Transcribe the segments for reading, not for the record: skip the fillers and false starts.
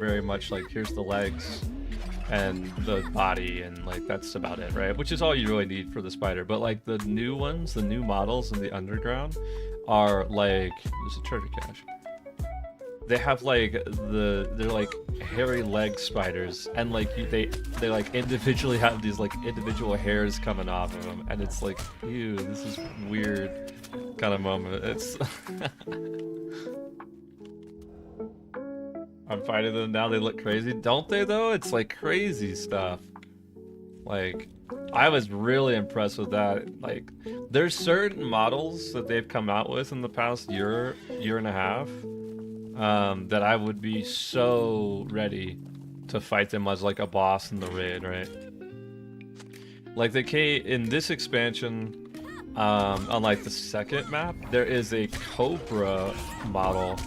very much like, here's the legs and the body, and like that's about it, right? Which is all you really need for the spider. But like the new ones, the new models in the underground are like, there's a treasure cache. They have like they're like hairy leg spiders, and like they like individually have these like individual hairs coming off of them, and it's like, ew, this is weird kind of moment. It's I'm fighting them now. They look crazy, don't they? Though it's like crazy stuff. Like I was really impressed with that. Like there's certain models that they've come out with in the past year and a half. That I would be so ready to fight them as like a boss in the raid, right? Like they came in this expansion, on like the second map, there is a Cobra model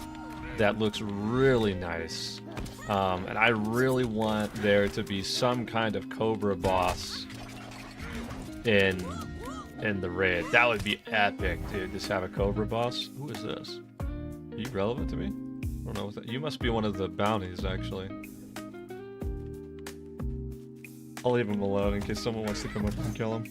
that looks really nice. And I really want there to be some kind of Cobra boss in the raid. That would be epic, dude. Just have a Cobra boss. Who is this? Are you relevant to me? I don't know what that, you must be one of the bounties, actually. I'll leave him alone in case someone wants to come up and kill him.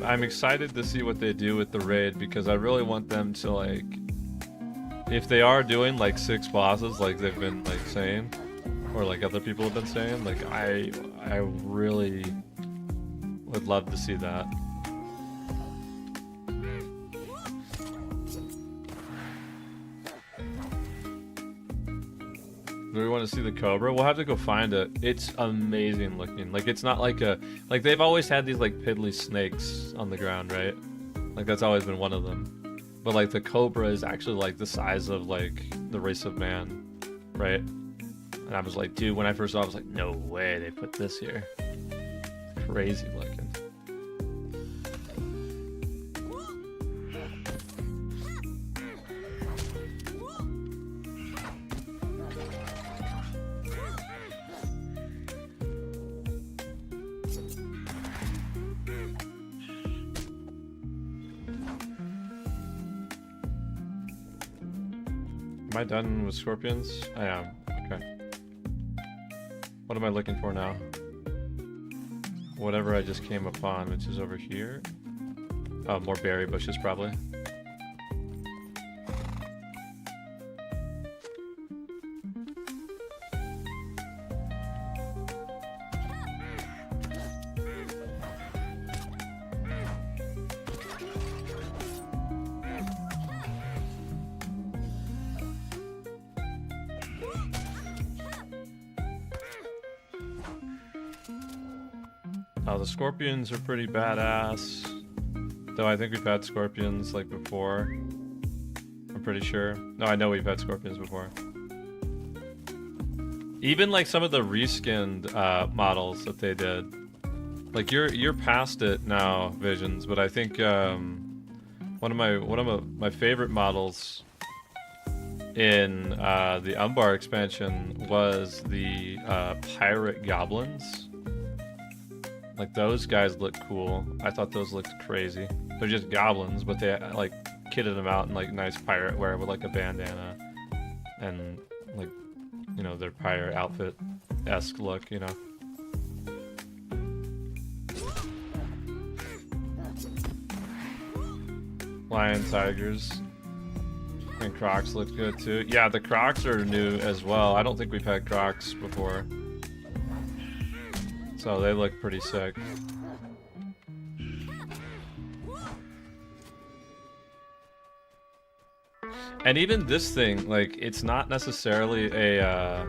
I'm excited to see what they do with the raid, because I really want them to, like, if they are doing like 6 bosses like they've been like saying, or like other people have been saying, like I really would love to see that. Do we want to see the Cobra? We'll have to go find it. It's amazing looking. Like it's not like a, like they've always had these like piddly snakes on the ground, right? Like that's always been one of them. But like the Cobra is actually like the size of like the race of man, right? And I was like, dude, when I first saw it, I was like, no way they put this here. Crazy looking. Am I done with scorpions? I am. Okay. What am I looking for now? Whatever I just came upon, which is over here. Oh, more berry bushes, probably. Oh, the scorpions are pretty badass. Though I think we've had scorpions like before. I'm pretty sure. No, I know we've had scorpions before. Even like some of the reskinned models that they did. Like you're past it now, Visions, but I think one of my favorite models in the Embark expansion was the pirate goblins. Like those guys look cool. I thought those looked crazy. They're just goblins, but they like kitted them out in like nice pirate wear with like a bandana and like, you know, their pirate outfit-esque look, you know. Lion, tigers, and crocs look good too. Yeah, the crocs are new as well. I don't think we've had crocs before. So they look pretty sick. And even this thing, like, it's not necessarily a,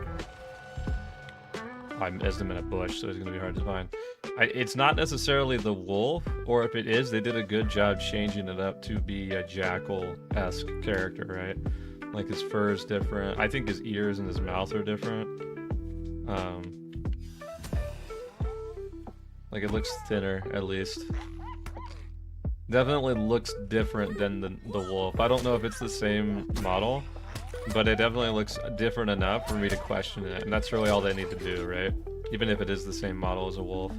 I missed him in a bush, so it's gonna be hard to find. It's not necessarily the wolf, or if it is, they did a good job changing it up to be a jackal-esque character, right? Like his fur is different. I think his ears and his mouth are different. Like it looks thinner, at least. Definitely looks different than the wolf. I don't know if it's the same model, but it definitely looks different enough for me to question it. And that's really all they need to do, right? Even if it is the same model as a wolf.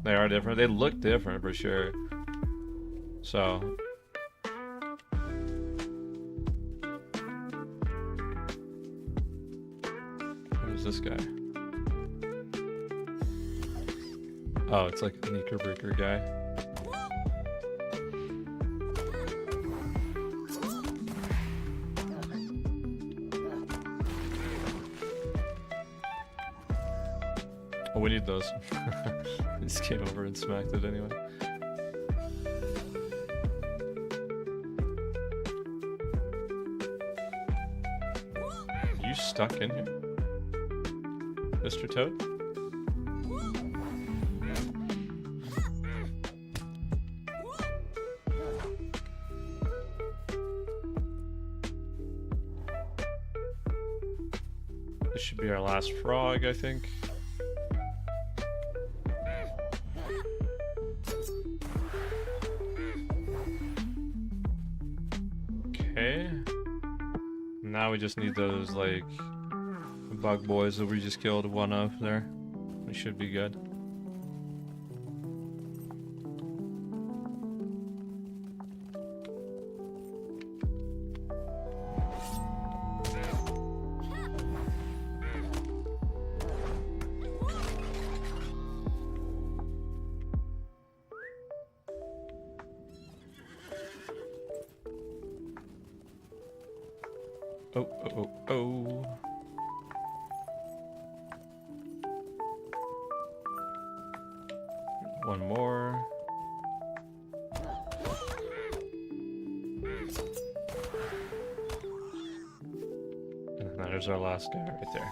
They are different. They look different for sure. So who's this guy? Oh, it's like a Knickerbocker guy. Oh, we need those. I just came over and smacked it anyway. Are you stuck in here, Mr. Toad? This should be our last frog, I think. Okay. Now we just need those, like, bug boys that we just killed one of there. We should be good. Oh, oh, oh, oh. One more. And there's our last guy right there.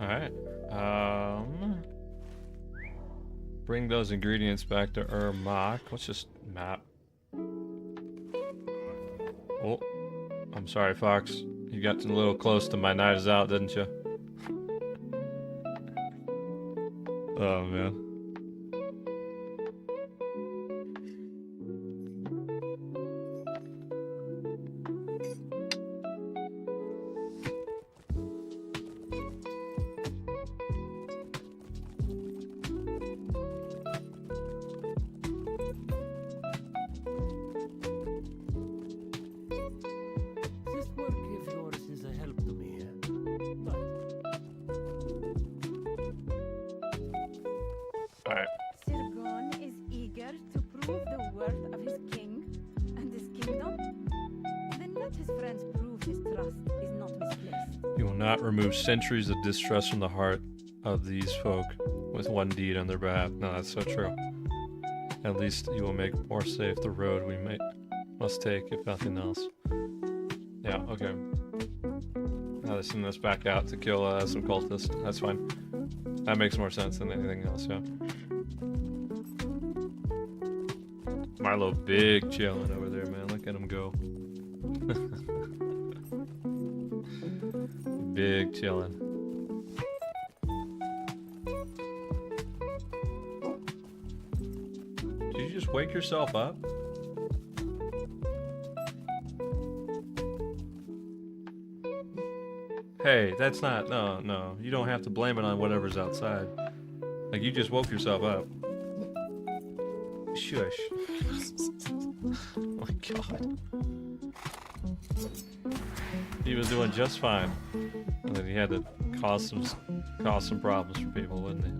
Alright. Bring those ingredients back to Embark. Let's just map. Oh, I'm sorry, Fox. You got a little close to my knives out, didn't you? Oh, man. Remove centuries of distrust from the heart of these folk with one deed on their behalf. No, that's so true. At least you will make more safe the road we must take, if nothing else. Yeah, okay. Now they send us back out to kill some cultists. That's fine. That makes more sense than anything else, yeah. Milo big chilling over there, man. Look at him go. Big chillin'. Did you just wake yourself up? Hey, that's not, no. You don't have to blame it on whatever's outside. Like, you just woke yourself up. Shush. Oh my god. He was doing just fine. And then he had to cause some problems for people, wouldn't he?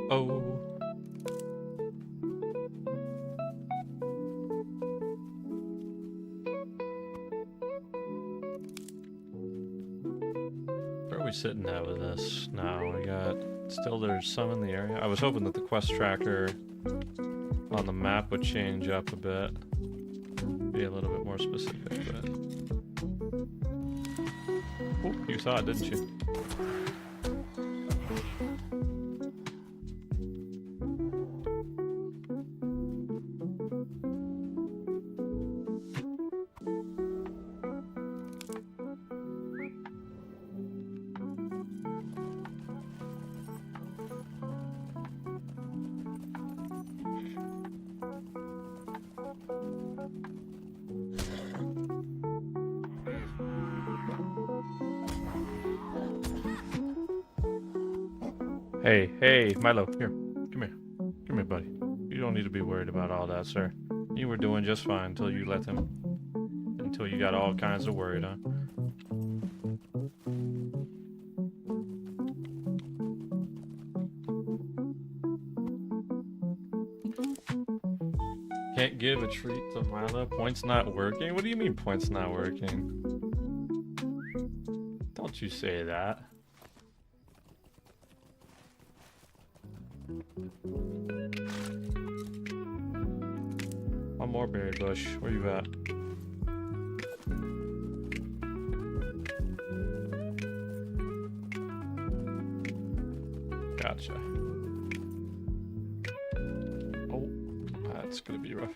Oh. Where are we sitting at with this now? We got, still there's some in the area. I was hoping that the quest tracker on the map would change up a bit. Be a little bit more specific, but... Oh, you saw it, didn't you? Hey, Milo, here. Come here. Come here, buddy. You don't need to be worried about all that, sir. You were doing just fine until you let them... Until you got all kinds of worried, huh? Can't give a treat to Milo. Points not working? What do you mean points not working? Don't you say that. One more berry bush. Where you at? Gotcha. Oh, that's gonna be rough.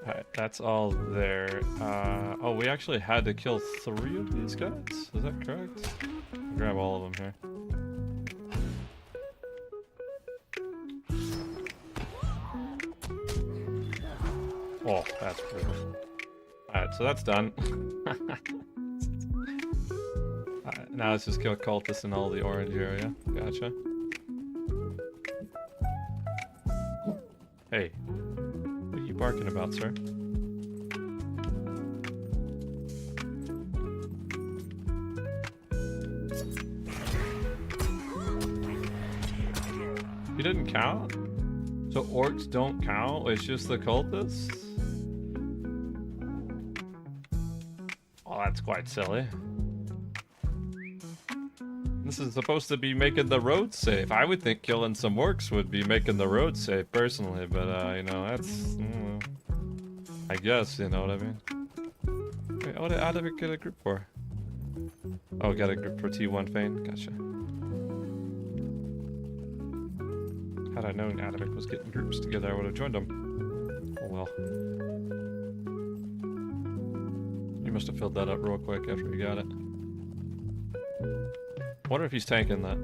Alright, that's all there. Oh, we actually had to kill 3 of these guys? Is that correct? Grab all of them here. Oh, that's brutal. Alright, so that's done. Alright, now let's just kill cultists in all the orange area. Gotcha. Hey, what are you barking about, sir? You didn't count? So orcs don't count? It's just the cultists? Oh, that's quite silly. This is supposed to be making the road safe. I would think killing some orcs would be making the road safe, personally, but, you know, that's... I guess, you know what I mean? Wait, how did we get a group for? Oh, got a group for T1 Fane? Gotcha. Had I known Adamic was getting groups together, I would have joined them. Oh well. You must have filled that up real quick after you got it. Wonder if he's tanking that.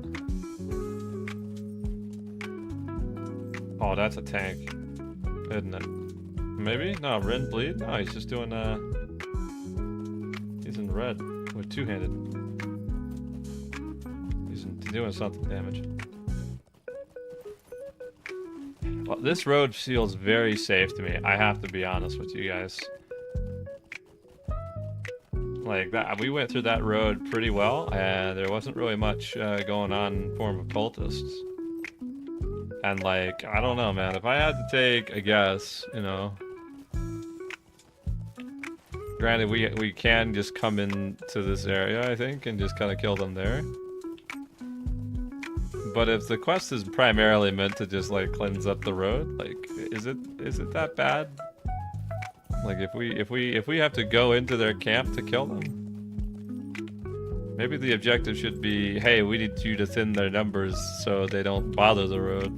Oh, that's a tank, isn't it? Maybe? No, Ren bleed? No, he's just doing, he's in red with two-handed. He's doing something damage. Well, this road feels very safe to me. I have to be honest with you guys. Like that, we went through that road pretty well, and there wasn't really much going on in form of cultists. And like, I don't know, man. If I had to take a guess, you know. Granted, we can just come into this area, I think, and just kind of kill them there. But if the quest is primarily meant to just like cleanse up the road, like, is it that bad? Like, if we have to go into their camp to kill them, maybe the objective should be, hey, we need you to thin their numbers so they don't bother the road.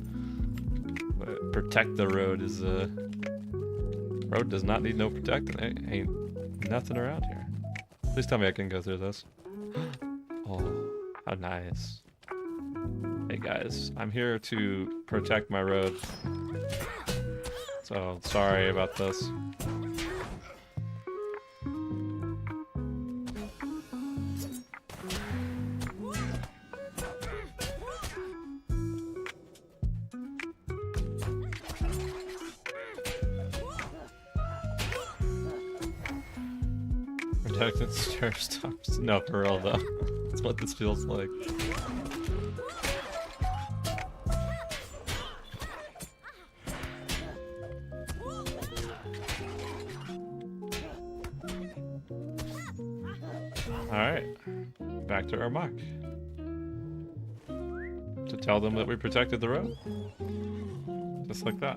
But protect the road is road does not need no protecting. Ain't nothing around here. Please tell me I can go through this. Oh, how nice. Hey guys, I'm here to protect my road. So, sorry about this. Protected stair stops. No, for real though. That's what this feels like. Alright, back to Embark. To tell them that we protected the road. Just like that.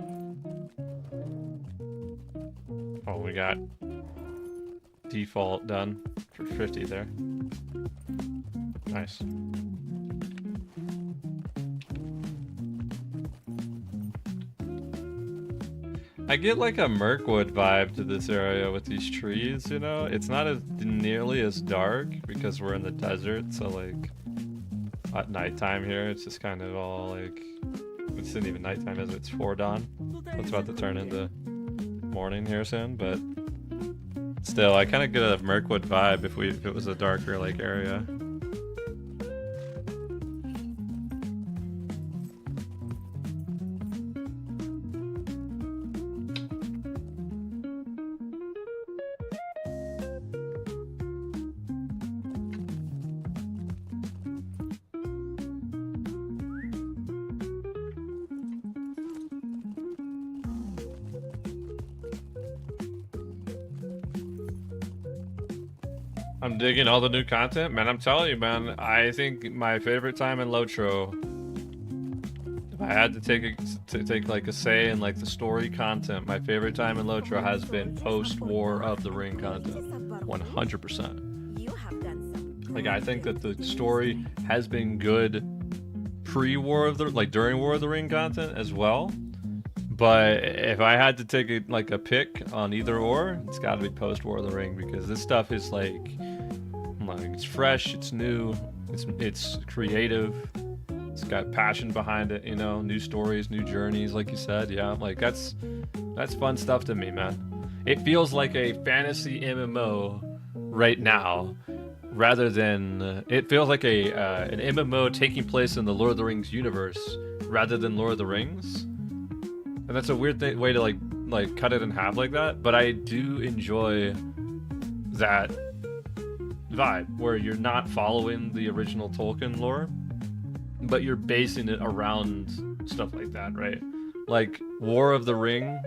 Oh, we got default done for 50 there. Nice. I get like a Mirkwood vibe to this area with these trees, you know? It's not as nearly as dark because we're in the desert, so like at nighttime here, it's just kind of all like, it's not even nighttime, is it? It's 4 dawn. It's about to turn into morning here soon, but still, I kind of get a Mirkwood vibe if it was a darker like area. I'm digging all the new content, man. I'm telling you, man. I think my favorite time in Lotro, if I had to take like a say in like the story content, my favorite time in Lotro has been post War of the Ring content, 100%. Like I think that the story has been good pre-War of the during War of the Ring content as well. But if I had to take a pick on either or, it's got to be post War of the Ring because this stuff is like it's fresh, it's new, it's creative, it's got passion behind it, you know, new stories, new journeys, like you said, yeah, like that's fun stuff to me, man. It feels like a fantasy MMO right now, rather than it feels like an MMO taking place in the Lord of the Rings universe rather than Lord of the Rings. And that's a weird way to like cut it in half like that, but I do enjoy that vibe where you're not following the original Tolkien lore, but you're basing it around stuff like that, right? Like War of the Ring,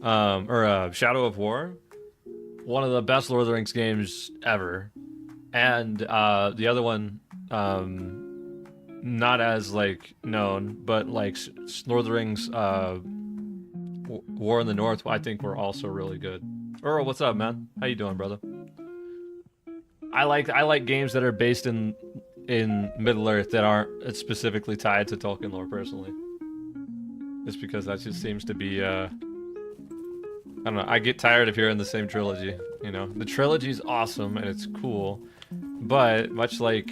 or Shadow of War, one of the best Lord of the Rings games ever, and the other one, not as like known, but like Lord of the Rings, War in the North, I think were also really good. Earl, what's up, man? How you doing, brother? I like games that are based in Middle Earth that aren't specifically tied to Tolkien lore, personally. Just because that just seems to be, I don't know, I get tired of hearing the same trilogy, you know? The trilogy's awesome and it's cool, but much like,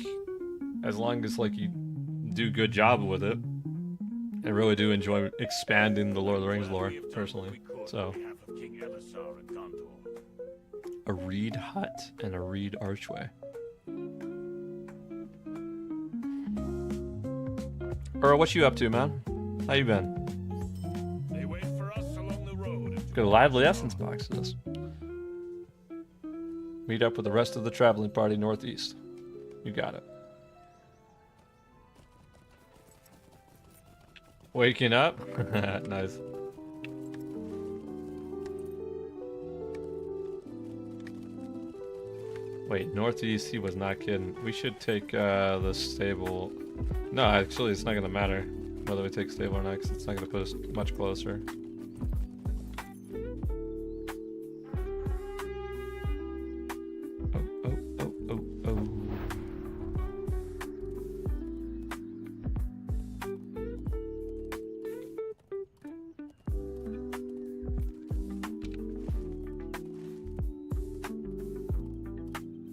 as long as like you do a good job with it, I really do enjoy expanding the Lord of the Rings lore, personally. So, a reed hut and a reed archway. Earl, what you up to, man? How you been? They wait for us along the road. Got a lively essence box to this. Meet up with the rest of the traveling party northeast. You got it. Waking up? Nice. Wait, northeast, he was not kidding. We should take the stable. No, actually, it's not going to matter whether we take stable or not, because it's not going to put us much closer. Oh.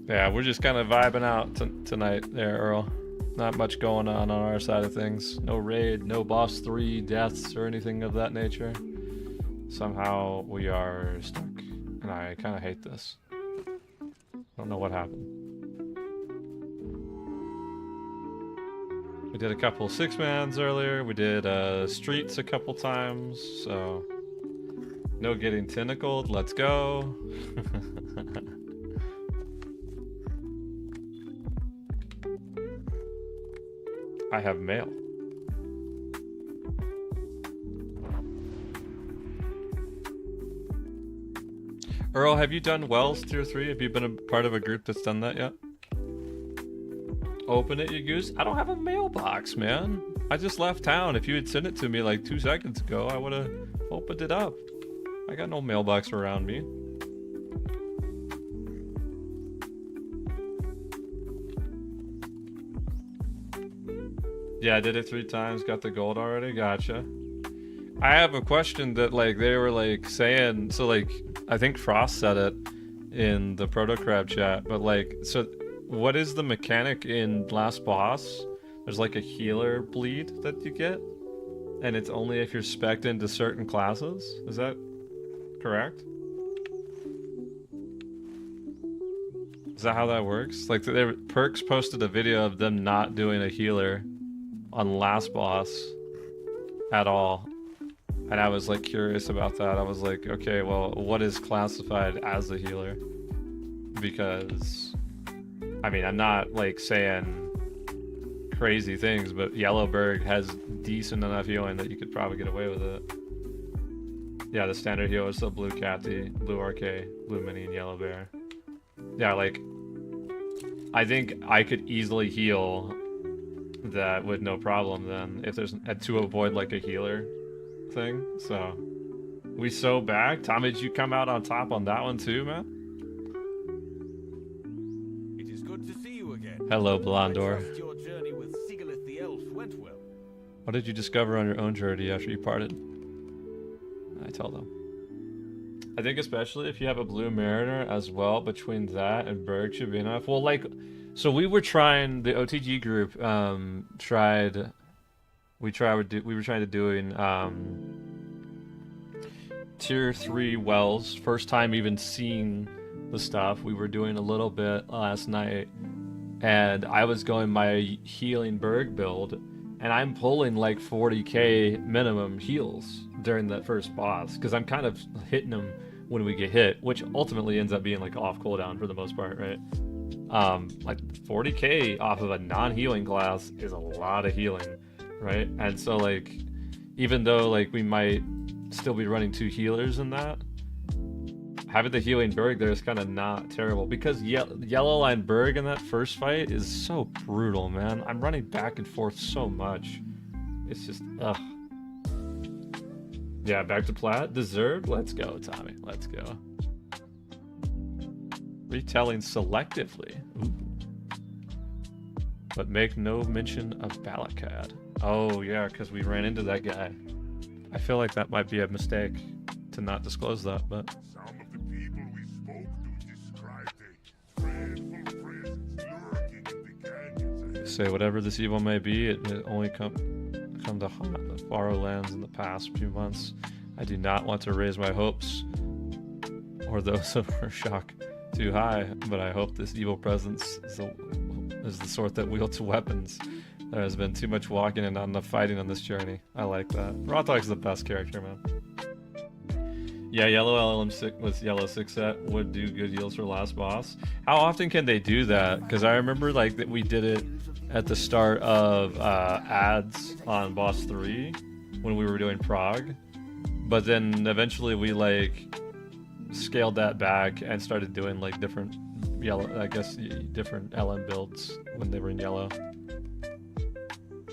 Yeah, we're just kind of vibing out tonight there, Earl. Not much going on our side of things. No raid, no boss 3 deaths or anything of that nature. Somehow we are stuck, and I kind of hate this. Don't know what happened. We did a couple 6-mans earlier. We did streets a couple times, so no getting tentacled. Let's go. I have mail. Earl, have you done Wells Tier 3? Have you been a part of a group that's done that yet? Open it, you goose. I don't have a mailbox, man. I just left town. If you had sent it to me like 2 seconds ago, I would have opened it up. I got no mailbox around me. Yeah, I did it 3 times, got the gold already. Gotcha. I have a question that like they were like saying, so like I think Frost said it in the Proto Crab chat, but like, so what is the mechanic in Last Boss? There's like a healer bleed that you get, and it's only if you're spec'd into certain classes. Is that correct? Is that how that works? Like, Perks posted a video of them not doing a healer on Last Boss at all. And I was like curious about that. I was like, okay, well, what is classified as a healer? Because, I mean, I'm not like saying crazy things, but Yellowberg has decent enough healing that you could probably get away with it. Yeah, the standard healer is still Blue Catty, Blue RK, Blue Mini, and Yellow Bear. Yeah, like, I think I could easily heal that with no problem then, if there's, to avoid like a healer thing. So we so back. Tommy, did you come out on top on that one too, man? It is good to see you again. Hello, Blondor. I trust your journey with Sigalith the Elf went well. What did you discover on your own journey after you parted? I tell them. I think especially if you have a Blue Mariner as well, between that and Berg should be enough. Well, like, so we were trying, the OTG group we were trying to doing tier 3 wells. First time even seeing the stuff. We were doing a little bit last night, and I was going my healing Berg build, and I'm pulling like 40k minimum heals during that first boss, because I'm kind of hitting them when we get hit, which ultimately ends up being like off cooldown for the most part, right? Like 40k off of a non-healing class is a lot of healing, right? And so like, even though like we might still be running 2 healers in that, having the healing Berg there is kind of not terrible, because Yellow Line Berg in that first fight is so brutal, man. I'm running back and forth so much. It's just, ugh. Yeah, back to plat. Deserved? Let's go, Tommy. Let's go. Retelling selectively. Ooh. But make no mention of Balakad. Oh, yeah, because we ran into that guy. I feel like that might be a mistake to not disclose that, but... Some of the people we spoke to described a dreadful presence lurking in the canyons. Say whatever this evil may be, it may only come to haunt the far lands in the past few months. I do not want to raise my hopes or those of Urshak too high, but I hope this evil presence is the sort that wields weapons. There has been too much walking and not enough fighting on this journey. I like that. Rothog's the best character, man. Yeah, Yellow LM6 with Yellow 6 set would do good heals for last boss. How often can they do that? Because I remember like that we did it at the start of ads on boss 3 when we were doing Prague, but then eventually we like scaled that back and started doing like different yellow, I guess different LM builds when they were in yellow.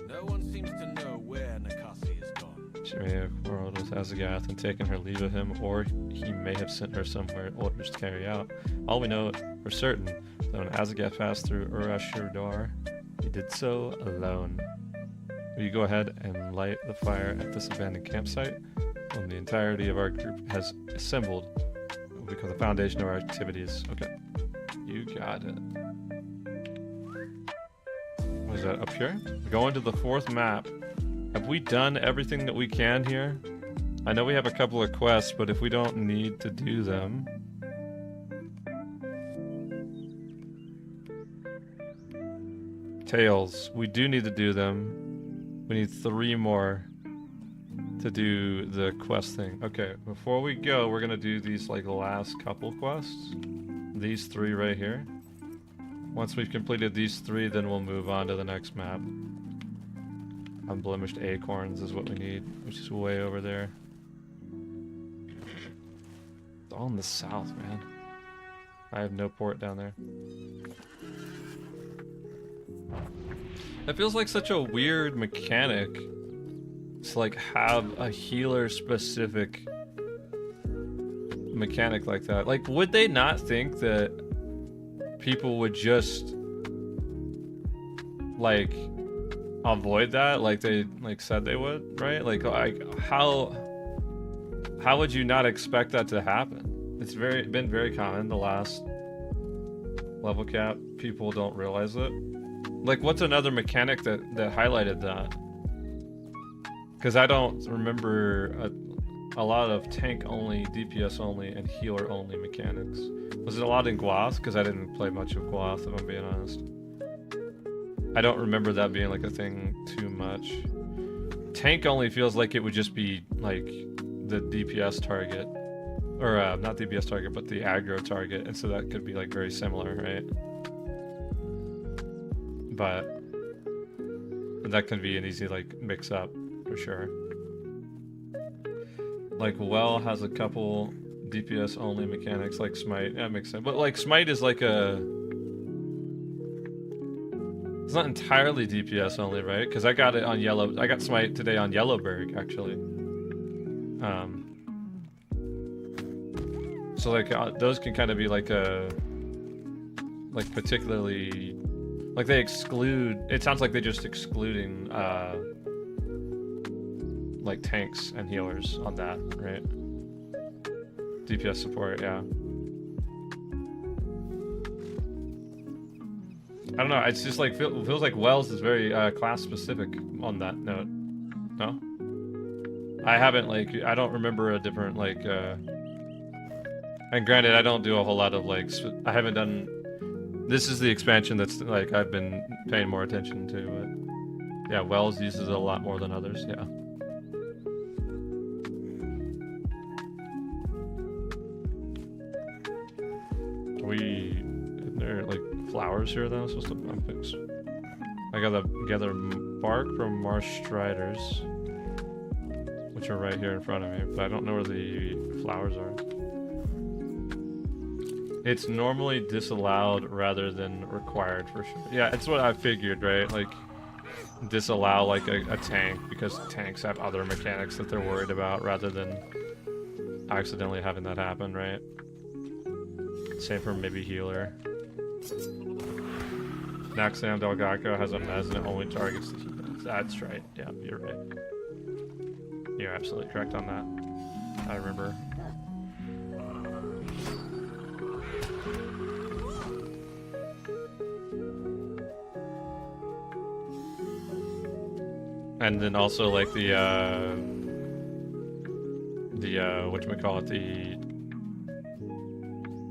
No one seems to know where Nakasi is gone. She may have quarreled with Azagath and taken her leave of him, or he may have sent her somewhere orders to carry out. All we know for certain that when Azagath passed through Ur-Ashur-Dar, he did so alone. Will you go ahead and light the fire at this abandoned campsite? When the entirety of our group has assembled, it will become the foundation of our activities. Okay. You got it. What is that, up here? We're going to the 4th map. Have we done everything that we can here? I know we have a couple of quests, but if we don't need to do them... Tails. We do need to do them. We need 3 more to do the quest thing. Okay, before we go, we're gonna do these like last couple quests. These 3 right here. Once we've completed these 3, then we'll move on to the next map. Unblemished acorns is what we need, which is way over there. It's all in the south, man. I have no port down there. That feels like such a weird mechanic to like have a healer specific mechanic like that. Like, would they not think that people would just like avoid that like they like said they would, right? Like how would you not expect that to happen? It's been very common the last level cap. People don't realize it. Like, what's another mechanic that highlighted that? Because I don't remember a lot of tank only, DPS only, and healer only mechanics. Was it a lot in Guath? Because I didn't play much of Guath, if I'm being honest. I don't remember that being like a thing too much. Tank only feels like it would just be like the DPS target. Or not DPS target, but the aggro target. And so that could be like very similar, right? But that can be an easy like mix up for sure. Like Well has a couple DPS only mechanics like Smite. That makes sense. But like Smite is like a... It's not entirely DPS only, right? Because I got it on Yellow... I got Smite today on Yellowberg, actually. So like those can kind of be like a... Like particularly... Like they exclude... It sounds like they're just excluding like tanks and healers on that, right? DPS support, yeah. I don't know, it's just like, feels like Wells is very class specific on that note. No? I haven't like, I don't remember a different like, and granted I don't do a whole lot of like, I haven't done, this is the expansion that's like, I've been paying more attention to, but yeah, Wells uses it a lot more than others, yeah. Isn't there like flowers here that I'm supposed to unfix? I gotta gather bark from marsh striders, which are right here in front of me, but I don't know where the flowers are. It's normally disallowed rather than required for sure. Yeah, it's what I figured, right? Like, disallow like a tank because tanks have other mechanics that they're worried about rather than accidentally having that happen, right? Same for maybe healer. Naxxam Delgado has a mez and it only targets the humans. That's right. Yeah, you're right. You're absolutely correct on that. I remember. And then also like the whatchamacallit,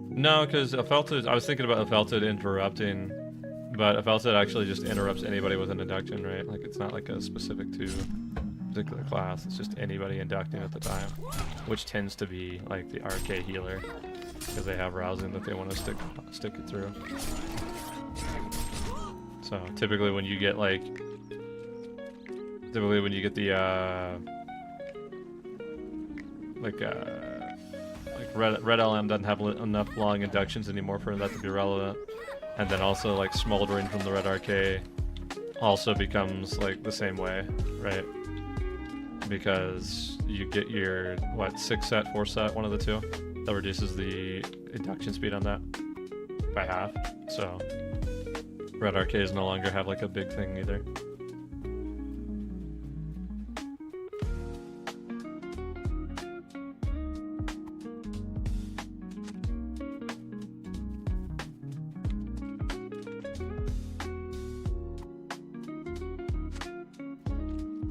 no, because Afeltid, I was thinking about Afeltid interrupting, but Afeltid actually just interrupts anybody with an induction, right? Like it's not like a specific to a particular class, it's just anybody inducting at the time, which tends to be like the RK healer, because they have rousing that they want to stick it through. So typically when you get like, the Red LM doesn't have enough long inductions anymore for that to be relevant, and then also like Smoldering from the Red RK also becomes like the same way, right? Because you get your what 6 set, 4 set, one of the two, that reduces the induction speed on that by half. So Red RKs no longer have like a big thing either.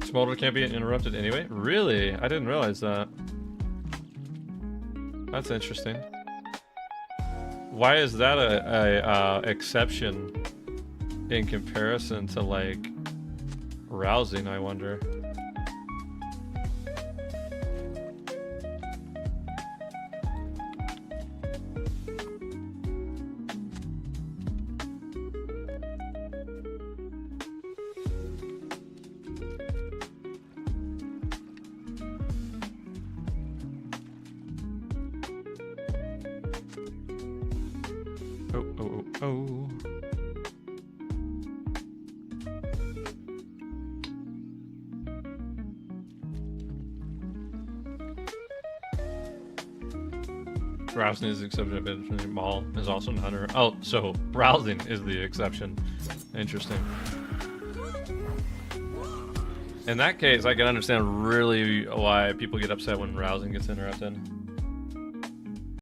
Smolder can't be interrupted anyway? Really? I didn't realize that. That's interesting. Why is that a exception in comparison to like rousing, I wonder? Oh. Rousing is the exception, but Maul is also an hunter. Oh, so rousing is the exception. Interesting. In that case, I can understand really why people get upset when rousing gets interrupted.